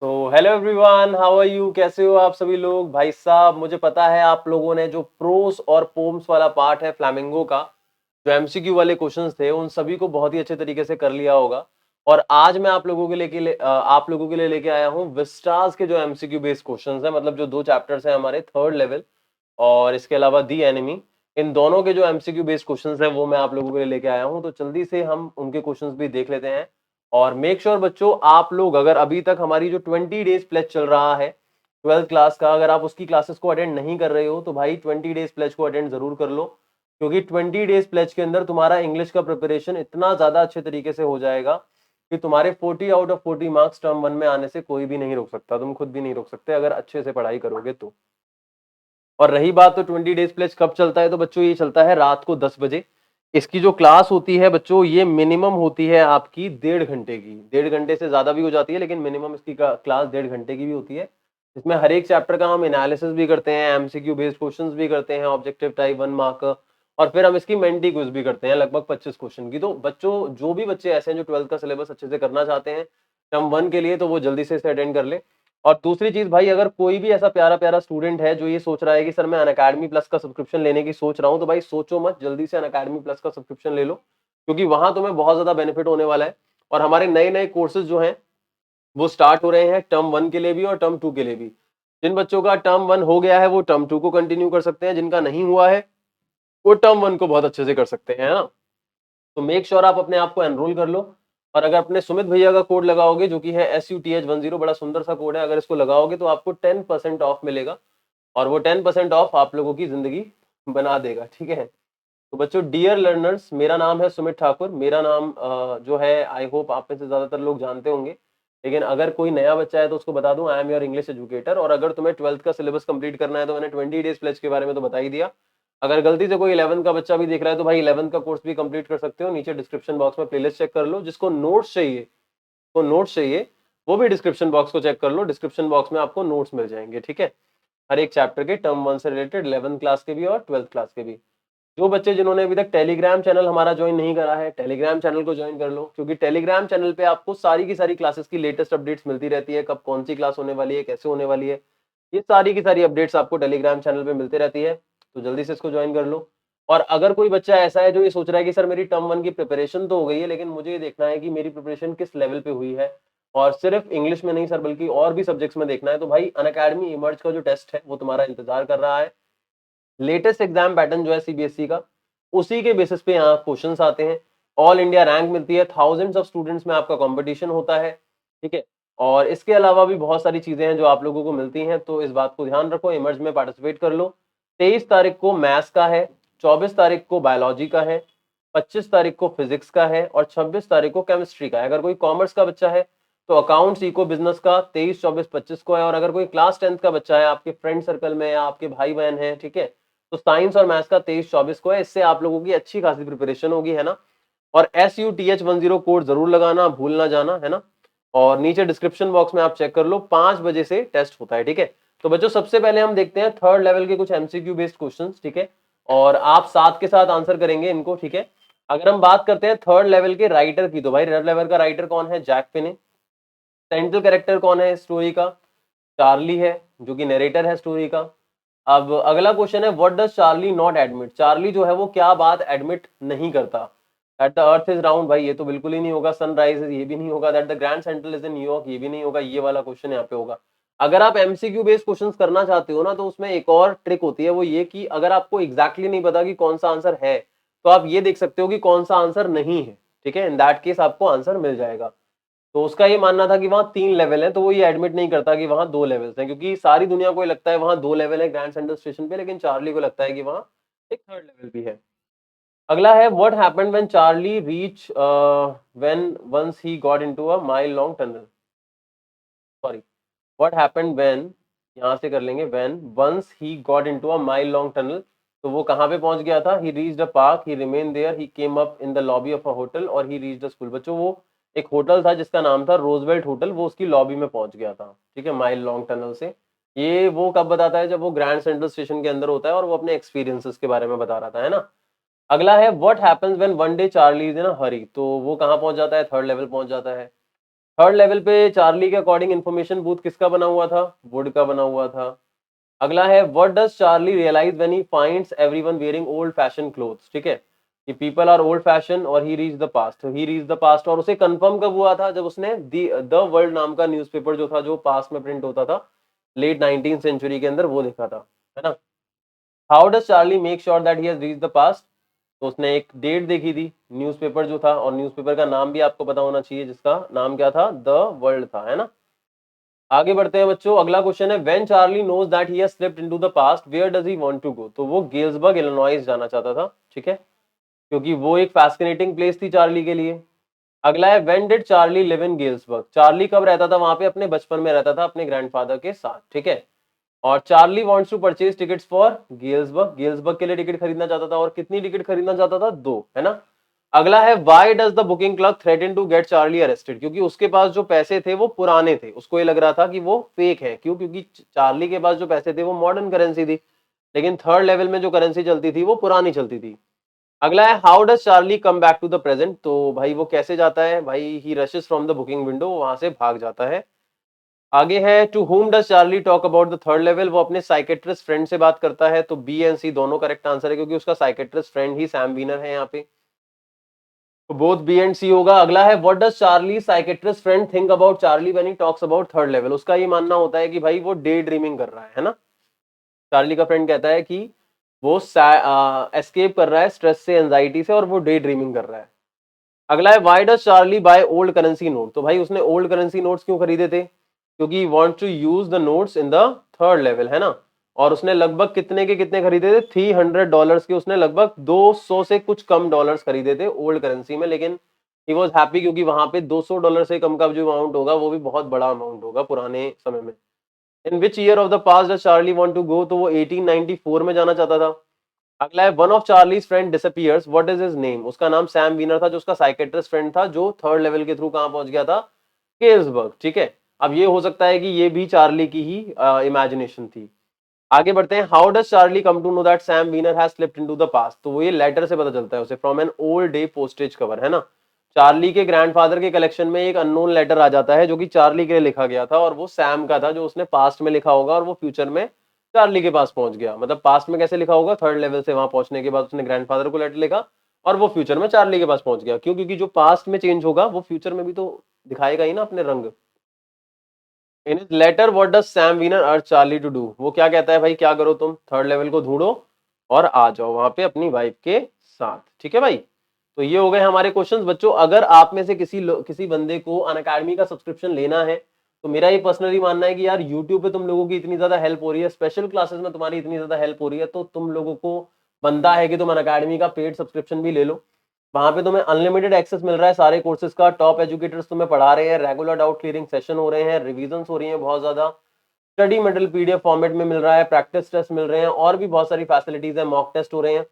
तो hello everyone, how are you? कैसे हो आप सभी लोग? भाई साहब, मुझे पता है आप लोगों ने जो प्रोस और पोम्स वाला पार्ट है फ्लैमिंगो का, जो एमसीक्यू वाले क्वेश्चंस थे, उन सभी को बहुत ही अच्छे तरीके से कर लिया होगा। और आज मैं आप लोगों के लिए लेके आया हूँ विस्टास के जो एमसीक्यू बेस्ड क्वेश्चंस हैं, मतलब जो दो चैप्टर्स हैं हमारे, थर्ड लेवल और इसके अलावा दी एनिमी। इन दोनों के जो एमसीक्यू बेस्ड क्वेश्चंस हैं वो मैं आप लोगों के लिए लेके आया हूँ। तो जल्दी से हम उनके क्वेश्चंस भी देख लेते हैं। और मेक श्योर बच्चों, आप लोग अगर अभी तक हमारी जो 20 डेज प्लेज चल रहा है 12th क्लास का, अगर आप उसकी क्लासेस को अटेंड नहीं कर रहे हो तो भाई 20 डेज प्लेज को अटेंड जरूर कर लो। क्योंकि 20 डेज प्लेज के अंदर तुम्हारा इंग्लिश का प्रिपरेशन इतना ज्यादा अच्छे तरीके से हो जाएगा कि तुम्हारे 40 आउट ऑफ 40 मार्क्स टर्म 1 में आने से कोई भी नहीं रोक सकता। तुम खुद भी नहीं रोक सकते अगर अच्छे से पढ़ाई करोगे तो। और रही बात तो 20 डेज प्लेज कब चलता है, तो बच्चों ये चलता है रात को 10 बजे। इसकी जो क्लास होती है बच्चों, ये मिनिमम होती है आपकी 1.5 घंटे की। 1.5 घंटे से ज्यादा भी हो जाती है, लेकिन मिनिमम इसकी क्लास 1.5 घंटे की भी होती है। इसमें हर एक चैप्टर का हम एनालिसिस भी करते हैं, एमसीक्यू बेस्ड क्वेश्चंस भी करते हैं, ऑब्जेक्टिव टाइप 1 मार्क, और फिर हम इसकी मेंटी क्विज भी करते हैं लगभग 25 क्वेश्चन की। तो बच्चों, जो भी बच्चे ऐसे हैं जो 12th का सिलेबस अच्छे से करना चाहते हैं टर्म 1 के लिए, तो वो जल्दी से इसे अटेंड कर ले। और दूसरी चीज भाई, अगर कोई भी ऐसा प्यारा प्यारा स्टूडेंट है जो ये सोच रहा है कि सर मैं अनअकैडमी प्लस का सब्सक्रिप्शन लेने की सोच रहा हूँ, तो भाई सोचो मत, जल्दी से अनअकैडमी प्लस का सब्सक्रिप्शन ले लो। क्योंकि वहां तुम्हें बहुत ज्यादा बेनिफिट होने वाला है। और हमारे नए नए कोर्सेज जो हैं वो स्टार्ट हो रहे हैं टर्म 1 के लिए भी और टर्म 2 के लिए भी। जिन बच्चों का टर्म 1 हो गया है वो टर्म 2 को कंटिन्यू कर सकते हैं, जिनका नहीं हुआ है वो टर्म 1 को बहुत अच्छे से कर सकते हैं, है ना। तो मेक श्योर आप अपने आप को एनरोल कर लो। और अगर अपने सुमित भैया का कोड लगाओगे, जो कि है SUTH10, बड़ा सुंदर सा कोड है, अगर इसको लगाओगे तो आपको 10% ऑफ मिलेगा। और वो 10% ऑफ आप लोगों की जिंदगी बना देगा, ठीक है। तो बच्चों, डियर लर्नर्स, मेरा नाम है सुमित ठाकुर। मेरा नाम जो है, आई होप आप में से ज्यादातर लोग जानते होंगे, लेकिन अगर कोई नया बच्चा है तो उसको बता दूं, I am your English educator. और अगर तुम्हें 12th का सिलेबस कंप्लीट करना है तो मैंने 20 डेज प्लेज के बारे में तो बता ही दिया। अगर गलती से कोई 11th का बच्चा भी देख रहा है तो भाई 11th का कोर्स भी कंप्लीट कर सकते हो। नीचे डिस्क्रिप्शन बॉक्स में प्लेलिस्ट चेक कर लो। जिसको नोट्स चाहिए, तो नोट्स चाहिए, वो भी डिस्क्रिप्शन बॉक्स को चेक कर लो। डिस्क्रिप्शन बॉक्स में आपको नोट्स मिल जाएंगे, ठीक है, हर एक चैप्टर के, टर्म 1 से रिलेटेड, 11th क्लास के भी और 12th क्लास के भी। जो बच्चे जिन्होंने अभी तक टेलीग्राम चैनल हमारा ज्वाइन नहीं करा है, टेलीग्राम चैनल को ज्वाइन कर लो। क्योंकि टेलीग्राम चैनल पे आपको सारी की सारी क्लासेस की लेटेस्ट अपडेट्स मिलती रहती है, कब कौन सी क्लास होने वाली है, कैसे होने वाली है, ये सारी की सारी अपडेट्स आपको टेलीग्राम चैनल पे मिलती रहती है। तो जल्दी से इसको ज्वाइन कर लो। और अगर कोई बच्चा ऐसा है जो ये सोच रहा है कि सर मेरी टर्म 1 की प्रिपरेशन तो हो गई है, लेकिन मुझे ये देखना है कि मेरी प्रिपरेशन किस लेवल पे हुई है, और सिर्फ इंग्लिश में नहीं सर बल्कि और भी सब्जेक्ट्स में देखना है, तो भाई अनअकैडमी इमर्ज का जो टेस्ट है वो तुम्हारा इंतजार कर रहा है। लेटेस्ट एग्जाम पैटर्न जो है सीबीएसई का, उसी के बेसिस पे यहाँ क्वेश्चंस आते हैं। ऑल इंडिया रैंक मिलती है, थाउजेंड्स ऑफ स्टूडेंट्स में आपका कंपटीशन होता है, ठीक है। और इसके अलावा भी बहुत सारी चीजें हैं जो आप लोगों को मिलती हैं, तो इस बात को ध्यान रखो, इमर्ज में पार्टिसिपेट कर लो। 23 तारीख को मैथ्स का है, 24 तारीख को बायोलॉजी का है, 25 तारीख को फिजिक्स का है, और 26 तारीख को केमिस्ट्री का है। अगर कोई कॉमर्स का बच्चा है तो अकाउंट्स, इको, बिजनेस का 23, 24, 25 को है। और अगर कोई क्लास 10th का बच्चा है आपके फ्रेंड सर्कल में या आपके भाई बहन है, ठीक है, तो साइंस और मैथ्स का 23, 24 को है। इससे आप लोगों की अच्छी खासी प्रिपरेशन होगी, है ना। और SUTH10 कोड जरूर लगाना, भूल ना जाना, है ना। और नीचे डिस्क्रिप्शन बॉक्स में आप चेक कर लो, 5 बजे से टेस्ट होता है, ठीक है। तो बच्चों, सबसे पहले हम देखते हैं थर्ड लेवल के कुछ एमसीक्यू बेस्ड क्वेश्चंस, ठीक है। और आप साथ के साथ आंसर करेंगे इनको, ठीक है। अगर हम बात करते हैं थर्ड लेवल के राइटर की, तो भाई थर्ड लेवल का राइटर कौन है? जैक फिने। सेंट्रल कैरेक्टर कौन है स्टोरी का? चार्ली है, जो कि नरेटर है स्टोरी का। अब अगला क्वेश्चन है, what does Charlie not admit? Charlie जो है वो क्या बात एडमिट नहीं करता? That the earth is round, भाई ये तो बिल्कुल ही नहीं होगा। सनराइज, ये भी नहीं होगा। That the grand central is in New York, ये भी नहीं होगा। ये वाला क्वेश्चन यहाँ पे होगा। अगर आप एमसीक्यू बेस्ड क्वेश्चंस करना चाहते हो ना, तो उसमें एक और ट्रिक होती है, वो ये कि अगर आपको एग्जैक्टली नहीं पता कि कौन सा आंसर है, तो आप ये देख सकते हो कि कौन सा आंसर नहीं है, ठीक है। इन दैट केस आपको आंसर मिल जाएगा। तो उसका ये मानना था कि वहां 3 लेवल है, तो वो ये एडमिट नहीं करता कि वहां 2 लेवल्स हैं, क्योंकि सारी दुनिया को ये लगता है वहां 2 लेवल है ग्रैंड सेंट्रल स्टेशन पे, लेकिन चार्ली को लगता है कि वहां एक थर्ड लेवल भी है। अगला है, what happened when Charlie reach when once he got into a mile long tunnel? Sorry, what happened when, यहां से कर लेंगे, when once he got into a mile long tunnel. तो वो कहां पे पहुंच गया था? He reached a park, he remain there, he came up in the lobby of a hotel, और ही रीच्ड अ स्कूल। बच्चों, वो एक होटल था जिसका नाम था रोजवेल्ट होटल, वो उसकी लॉबी में पहुंच गया था, ठीक है, माइल लॉन्ग टनल से। ये वो कब बताता है? जब वो ग्रैंड सेंट्रल स्टेशन के अंदर होता है और वो अपने एक्सपीरियंसेस के बारे में बता रहा था, है ना। अगला है, what happens when one day Charlie is in a hurry? तो वो कहाँ पहुंच जाता है? थर्ड लेवल पहुंच जाता है। थर्ड लेवल पे चार्ली के अकॉर्डिंग इन्फॉर्मेशन बूथ किसका बना हुआ था? वुड का बना हुआ था। अगला है what does Charlie realise when he finds everyone wearing old fashion clothes, ठीक है, कि पीपल आर ओल्ड फैशन और he reach the past, he reach the past. और उसे कंफर्म कब हुआ था? जब उसने द वर्ल्ड नाम का न्यूज़पेपर जो था, जो पास्ट में प्रिंट होता था लेट 19th सेंचुरी के अंदर, वो देखा था, है ना। How does Charlie make sure that he has reach the past? तो उसने एक डेट देखी थी, न्यूज़पेपर जो था, और न्यूज़पेपर का नाम भी आपको पता होना चाहिए, जिसका नाम क्या था? द वर्ल्ड था, है ना। आगे बढ़ते हैं बच्चों। अगला क्वेश्चन है when Charlie knows that he has slipped into the past where does he want to go? तो वो गेल्सबर्ग इलिनॉइस जाना चाहता था, ठीक है, क्योंकि वो एक फैसिनेटिंग प्लेस थी चार्ली के लिए। अगला है when did Charlie live in Galesburg? Charlie कब रहता था वहां पे? अपने बचपन में रहता था अपने ग्रैंडफादर के साथ, ठीक है। और Charlie wants to purchase tickets for Galesburg, Galesburg के लिए टिकट खरीदना चाहता था। और कितनी टिकट खरीदना चाहता था? 2, है ना। अगला है why does the booking clerk threaten to get Charlie arrested? क्योंकि उसके पास जो पैसे थे वो पुराने थे, उसको ये लग रहा था कि वो फेक है। क्यों? क्योंकि चार्ली के पास जो पैसे थे वो मॉडर्न करेंसी थी, लेकिन थर्ड लेवल में जो करेंसी चलती थी वो पुरानी चलती थी। अगला है how does Charlie come back to the present? तो भाई वो कैसे जाता है? भाई he rushes from the booking window, वहां से भाग जाता है। आगे है to whom does Charlie talk about the third level? वो अपने साइकेट्रिस्ट फ्रेंड से बात करता है। तो बी एंड सी दोनों करेक्ट आंसर है, क्योंकि उसका साइकेट्रिस्ट फ्रेंड ही सैम वीनर है यहाँ पे, तो बोथ बी एंड सी होगा। अगला है what does Charlie psychiatrist friend think about Charlie when he talks about third level? उसका ये मानना होता है कि भाई वो डे ड्रीमिंग कर रहा है ना। चार्ली का फ्रेंड कहता है कि वो एस्केप कर रहा है स्ट्रेस से, एंजाइटी से, और वो डे ड्रीमिंग कर रहा है। अगला है why does Charlie by old currency note? तो भाई उसने ओल्ड करेंसी नोट्स क्यों खरीदे थे? क्योंकि want to use the notes in the third level, है ना। और उसने लगभग कितने के कितने खरीदे थे? $300 के। उसने लगभग 200 से कुछ कम डॉलर्स खरीदे थे ओल्ड करेंसी में, लेकिन ही वॉज हैप्पी, क्योंकि वहां पे $200 से कम का जो अमाउंट होगा वो भी बहुत बड़ा अमाउंट होगा पुराने समय में। In which year of the past does Charlie want to go? तो वो 1894 में जाना चाहता था। अगला है one of Charlie's friend disappears, what is his name? उसका नाम सैम वीनर था, जो उसका साइकेट्रिस्ट फ्रेंड था, जो थर्ड लेवल के थ्रू कहां पहुंच गया था? केल्सबर्ग, ठीक है। अब ये हो सकता है कि ये भी चार्ली की ही इमेजिनेशन थी। आगे बढ़ते हैं। How does Charlie come to know that Sam Weiner has slipped into the past? तो वो ये लेटर से पता चलता है उसे, from an old day postage cover, है ना। चार्ली के ग्रैंडफादर के कलेक्शन में एक अननोन लेटर आ जाता है, जो कि चार्ली के लिए लिखा गया था, और वो सैम का था, जो उसने पास्ट में लिखा होगा, और वो फ्यूचर में चार्ली के पास पहुंच गया। मतलब पास्ट में कैसे लिखा होगा? थर्ड लेवल से वहां पहुंचने के बाद उसने ग्रैंडफादर को लेटर लिखा, और वो फ्यूचर में चार्ली के पास पहुंच गया। क्यों? क्योंकि जो पास्ट में चेंज होगा वो फ्यूचर में भी तो दिखाएगा ही ना अपने रंग। In his letter what does Sam Weiner urge Charlie to do? वो क्या कहता है भाई? क्या करो तुम? थर्ड लेवल को ढूंढो और आ जाओ वहां पे अपनी वाइफ के साथ, ठीक है भाई। तो ये हो गए हमारे क्वेश्चंस बच्चों। अगर आप में से किसी बंदे को अनअकैडमी का सब्सक्रिप्शन लेना है, तो मेरा ये पर्सनली मानना है कि यार यूट्यूब पे तुम लोगों की इतनी ज्यादा हेल्प हो रही है, स्पेशल क्लासेस में तुम्हारी इतनी ज्यादा हेल्प हो रही है, तो तुम लोगों को बनता है कि तुम अनअकैडमी का पेड सब्सक्रिप्शन भी ले लो। वहां पे तुम्हें अनलिमिटेड एक्सेस मिल रहा है सारे कोर्सेज का, टॉप एजुकेटर्स तुम्हें पढ़ा रहे हैं, रेगुलर डाउट क्लियरिंग सेशन हो रहे हैं, रिविजन्स हो रही हैं बहुत ज्यादा, स्टडी मटेरियल पीडीएफ फॉर्मेट में मिल रहा है, प्रैक्टिस टेस्ट मिल रहे हैं, और भी बहुत सारी फैसिलिटीज है, मॉक टेस्ट हो रहे हैं।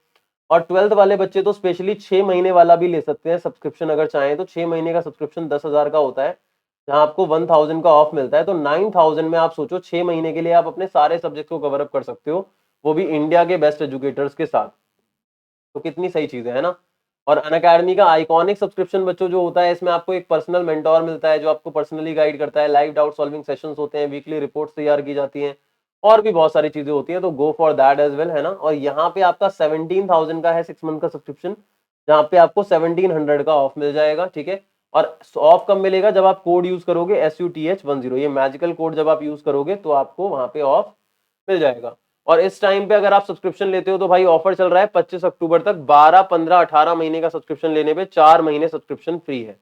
और 12th वाले बच्चे तो स्पेशली 6 महीने वाला भी ले सकते हैं सब्सक्रिप्शन, अगर चाहें तो। 6 महीने का सब्सक्रिप्शन 10,000 का होता है, जहां आपको 1000 का ऑफ मिलता है। तो 9000 में आप सोचो 6 महीने के लिए आप अपने सारे सब्जेक्ट को कवर अप कर सकते हो, वो भी इंडिया के बेस्ट एजुकेटर्स के साथ। तो कितनी सही चीज है ना। और अनअकैडमी का आइकॉनिक सब्सक्रिप्शन बच्चों जो होता है, इसमें आपको एक पर्सनल मेंटोर मिलता है, जो आपको पर्सनली गाइड करता है, लाइव डाउट सॉल्विंग सेशंस होते हैं, वीकली रिपोर्ट्स तैयार की जाती हैं, और भी बहुत सारी चीजें होती हैं। तो go for that as well, है ना। और यहाँ पे आपका 17,000 का है 6 मंथ का सब्सक्रिप्शन, जहाँ पे आपको 1700 का ऑफ मिल जाएगा, ठीक है। और ऑफ कब मिलेगा? जब आप कोड यूज करोगे SUTH10, ये मैजिकल कोड जब आप यूज करोगे तो आपको वहां पे ऑफ मिल जाएगा। और इस टाइम पे अगर आप सब्सक्रिप्शन लेते हो तो भाई ऑफर चल रहा है 25 अक्टूबर तक। 12, 15, 18 महीने का सब्सक्रिप्शन लेने पे 4 महीने सब्सक्रिप्शन फ्री है।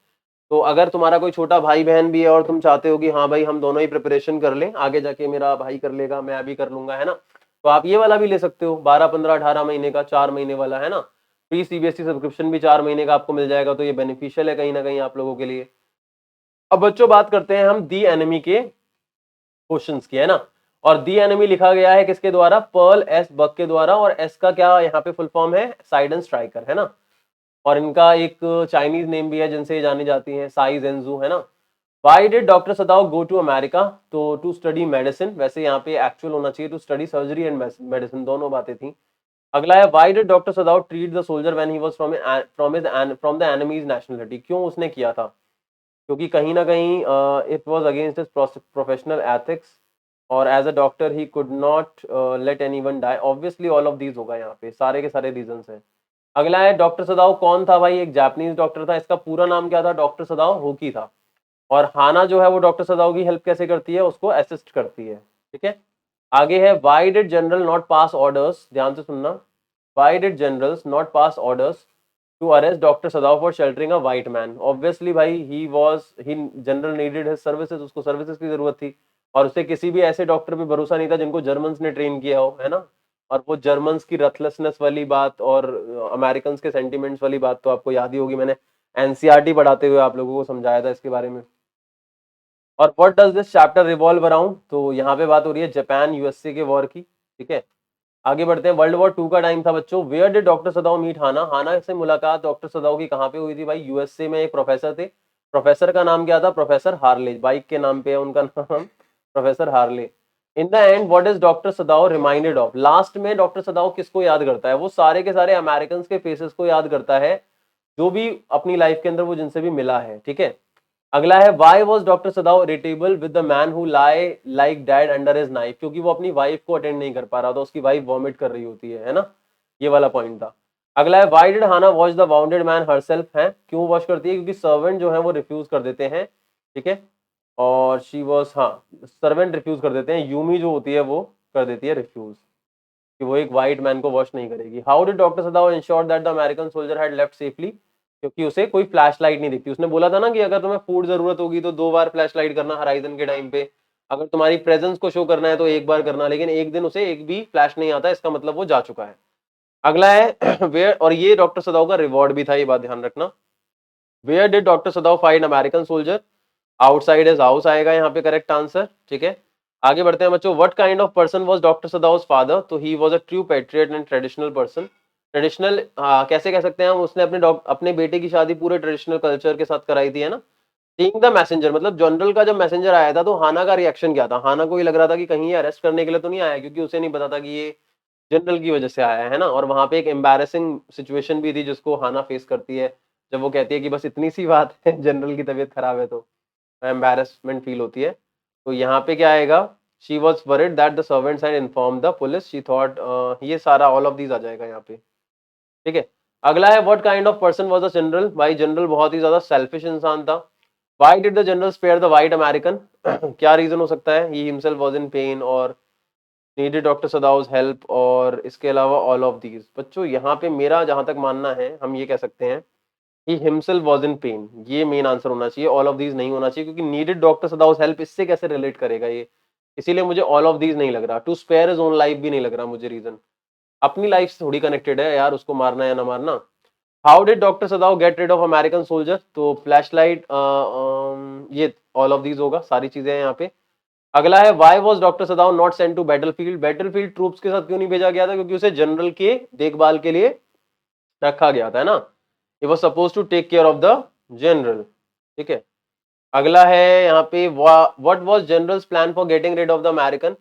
तो अगर तुम्हारा कोई छोटा भाई बहन भी है और तुम चाहते हो कि हाँ भाई हम दोनों ही प्रिपरेशन कर लें, आगे जाके मेरा भाई कर लेगा, मैं अभी कर लूंगा, है ना, तो आप ये वाला भी ले सकते हो। 12, 15, 18 महीने का 4 महीने वाला, है ना। फ्री CBSE सब्सक्रिप्शन भी 4 महीने का आपको मिल जाएगा। तो ये बेनिफिशियल है कहीं ना कहीं आप लोगों के लिए। अब बच्चों बात करते हैं हम दी एनिमी के क्वेश्चंस की, है ना। और दी एनिमी लिखा गया है किसके द्वारा? पर्ल एस बक के द्वारा। और एस का क्या यहाँ पे फुल फॉर्म है? साइडन स्ट्राइकर, है ना। और इनका एक चाइनीज नेम भी है जिनसे ये जानी जाती है, साई जेंजू, है ना। Why did doctor Sadao go to America? तो टू स्टडी मेडिसिन, वैसे यहाँ पे एक्चुअल होना चाहिए to study surgery and medicine, दोनों बातें थी। अगला है why did doctor Sadao treat the soldier when he was from the enemy's nationality? क्यों उसने किया था? क्योंकि कहीं ना कहीं it was against his professional ethics, और as a doctor he could not let anyone die. Obviously all of these होगा यहाँ पे, सारे के सारे रीजंस हैं। अगला है डॉक्टर सदाओ कौन था भाई? एक जापानीज डॉक्टर था। इसका पूरा नाम क्या था? डॉक्टर सदाओ होकी था। और हाना जो है वो डॉक्टर सदाओ की हेल्प कैसे करती है? उसको असिस्ट करती है। ठीक है, आगे है why did general not pass orders, ध्यान से सुनना, why did generals not pass orders to arrest doctor Sadao for sheltering a white man? Obviously भाई ही जनरल नीडेड हिज सर्विसेज, उसको सर्विसेज की जरूरत थी, और उसे किसी भी ऐसे डॉक्टर पे भरोसा नहीं था जिनको जर्मन्स ने ट्रेन किया हो, है ना। और वो जर्मन्स की रथलेसनेस वाली बात और अमेरिकन के सेंटिमेंट्स वाली बात तो आपको याद ही होगी, मैंने एनसीईआरटी पढ़ाते हुए आप लोगों को समझाया था इसके बारे में। और what does this chapter revolve around? तो यहाँ पे बात हो रही है जापान यूएसए के वॉर की। ठीक है, आगे बढ़ते हैं। वर्ल्ड वॉर 2 का टाइम था बच्चों। Where did doctor Sadao meet Hana? Hana से मुलाकात डॉक्टर सदाओ की कहाँ पे हुई थी भाई? यूएसए में एक प्रोफेसर थे, प्रोफेसर का नाम क्या था? प्रोफेसर हार्ले, बाइक के नाम पे है उनका नाम professor Harley. In the end what is doctor Sadao reminded of? Last में डॉक्टर सदाओ किसको याद करता है? वो सारे के सारे अमेरिकन के फेसेस को याद करता है, जो भी अपनी लाइफ के अंदर वो जिनसे भी मिला है। ठीक है, अगला है why was doctor Sadao irritable with the man who lie like dead under his knife? क्योंकि वो अपनी वाइफ को अटेंड नहीं कर पा रहा था, उसकी वाइफ वॉमिट कर रही होती है ना, ये वाला पॉइंट था। अगला है why did Hana wash the wounded man herself? है क्यों वॉश करती है? क्योंकि सर्वेंट जो है वो रिफ्यूज कर देते हैं। ठीक है, और शी वॉज, हाँ, सर्वेंट रिफ्यूज कर देते हैं, यूमी जो होती है वो कर देती है रिफ्यूज कि वो एक वाइट मैन को वॉश नहीं करेगी। How did doctor Sadao ensure that the American soldier had left safely? क्योंकि उसे कोई फ्लैश लाइट नहीं दिखती। उसने बोला था ना कि अगर तुम्हें फूड जरूरत होगी तो 2 बार फ्लैश लाइट करना हराइजन के टाइम पे, अगर तुम्हारी प्रेजेंस को शो करना है तो 1 बार करना, लेकिन एक दिन उसे एक भी फ्लैश नहीं आता, इसका मतलब वो जा चुका है। अगला है वेयर, और ये डॉक्टर सदाओ का रिवॉर्ड भी था, ये बात ध्यान रखना। Where did doctor Sadao find American soldier? Outside his house आएगा यहाँ पे करेक्ट आंसर। ठीक है, आगे बढ़ते हैं बच्चों। What kind of person was doctor Sadao's father? तो he was a true patriot and traditional person. Traditional कैसे कह सकते हैं हम? उसने अपने बेटे की शादी पूरे ट्रेडिशनल कल्चर के साथ कराई थी, है ना। सीइंग द मैसेंजर, मतलब जनरल का जब मैसेंजर आया था तो हाना का रिएक्शन क्या था? हाना को ये लग रहा था कि कहीं ये अरेस्ट करने के लिए तो नहीं आया, क्योंकि उसे नहीं पता था कि ये जनरल की वजह से आया है ना। और वहां पे एक एम्बैरेसिंग सिचुएशन भी थी जिसको हाना फेस करती है, जब वो कहती है कि बस इतनी सी बात है, जनरल की तबीयत खराब है, तो एम्बैरेसमेंट फील होती है। तो यहाँ पे क्या आएगा? She was worried that the servants had inform the police, she thought, ये सारा ऑल ऑफ दीज आ जाएगा यहाँ पे। ठीक है, अगला है what kind of person was the general? भाई जनरल बहुत ही ज्यादा सेल्फिश इंसान था। Why did the general spare the white American? क्या रीजन हो सकता है? He himself was in pain और नीडेड डॉक्टर सदाउस हेल्प, और इसके अलावा ऑल ऑफ दीज। बच्चों यहाँ पे मेरा जहां तक मानना है, हम ये कह सकते हैं ही हिमसेल्फ वाज इन पेन, ये मेन आंसर होना चाहिए, ऑल ऑफ दीज नहीं होना चाहिए, क्योंकि नीडेड डॉक्टर सदाउस हेल्प इससे कैसे रिलेट करेगा ये, इसीलिए मुझे ऑल ऑफ दीज नहीं लग रहा। To spare his own life भी नहीं लग रहा मुझे रीजन, अपनी लाइफ से थोड़ी कनेक्टेड है यार, उसको मारना या ना मारना। How did doctor Sadao get rid of American soldier? तो फ्लैश लाइट, ये ऑल ऑफ दीज होगा, सारी चीजें हैं यहाँ पे। अगला है why was doctor Sadao not sent to battlefield? Battlefield troops के साथ क्यों नहीं भेजा गया था? क्योंकि उसे जनरल के देखभाल के लिए रखा गया था, है ना। He was supposed to take care of the general। ठीक है, अगला है यहाँ पे what was general's plan for getting rid of the American?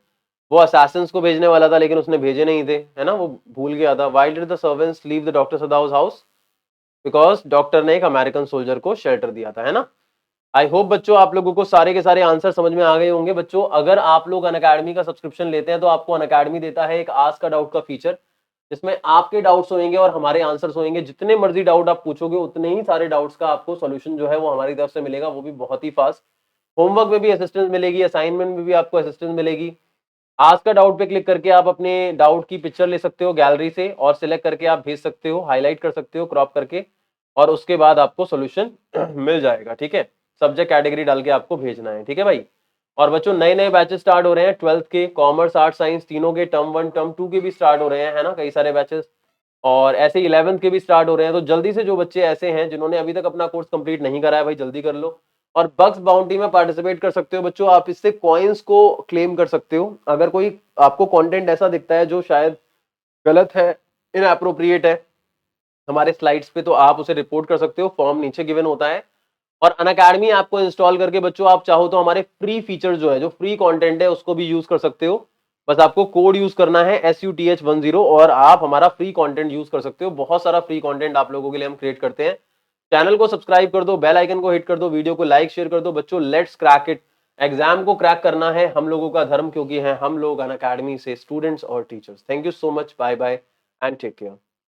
वो assassins को भेजने वाला था लेकिन उसने भेजे नहीं थे, है ना, वो भूल गया था। Why did the servants leave the Dr. Sadao's house? Because doctor ने एक अमेरिकन सोल्जर को शेल्टर दिया था, है ना। आई होप बच्चों आप लोगों को सारे के सारे आंसर समझ में आ गए होंगे। बच्चों अगर आप लोग अनअकैडमी का सब्सक्रिप्शन लेते हैं तो आपको अनअकैडमी देता है एक आस्क का डाउट का फीचर, जिसमें आपके डाउट्स होंगे और हमारे आंसर्स होंगे। जितने मर्जी डाउट आप पूछोगे उतने ही सारे डाउट्स का आपको सॉल्यूशन जो है वो हमारी तरफ से मिलेगा, वो भी बहुत ही फास्ट। होमवर्क में भी असिस्टेंस मिलेगी, असाइनमेंट में भी आपको असिस्टेंस मिलेगी। आज का डाउट पे क्लिक करके आप अपने डाउट की पिक्चर ले सकते हो गैलरी से और सिलेक्ट करके आप भेज सकते हो, हाईलाइट कर सकते हो क्रॉप करके, और उसके बाद आपको सोल्यूशन मिल जाएगा। ठीक है, सब्जेक्ट कैटेगरी डाल के आपको भेजना है। ठीक है भाई, और बच्चों नए नए बैचेस स्टार्ट हो रहे हैं 12th के, कॉमर्स आर्ट साइंस तीनों के, टर्म 1 टर्म 2 के भी स्टार्ट हो रहे हैं, है ना, कई सारे बैचेस। और ऐसे 11th के भी स्टार्ट हो रहे हैं। तो जल्दी से जो बच्चे ऐसे हैं जिन्होंने अभी तक अपना कोर्स कंप्लीट नहीं करा है भाई, जल्दी कर लो। और बग्स बाउंटी में पार्टिसिपेट कर सकते हो बच्चों, आप इससे कॉइन्स को क्लेम कर सकते हो। अगर कोई आपको कंटेंट ऐसा दिखता है जो शायद गलत है, इनअप्रोप्रिएट है हमारे स्लाइड्स पे, तो आप उसे रिपोर्ट कर सकते हो, फॉर्म नीचे गिवन होता है। और अनअकैडमी ऐप को इंस्टॉल करके बच्चों आप चाहो तो हमारे फ्री फीचर जो है, जो फ्री कंटेंट है, उसको भी यूज कर सकते हो। बस आपको कोड यूज करना है SUTH10 और आप हमारा फ्री कंटेंट यूज कर सकते हो। बहुत सारा फ्री कंटेंट आप लोगों के लिए हम क्रिएट करते हैं, चैनल को सब्सक्राइब कर दो, बेल आइकन को हिट कर दो, वीडियो को लाइक शेयर कर दो। बच्चों लेट्स क्रैक इट। एग्जाम को क्रैक करना है हम लोगों का धर्म, क्योंकि हैं हम लोग अन अकेडमी से स्टूडेंट्स और teachers. Thank you so much, bye bye and take care.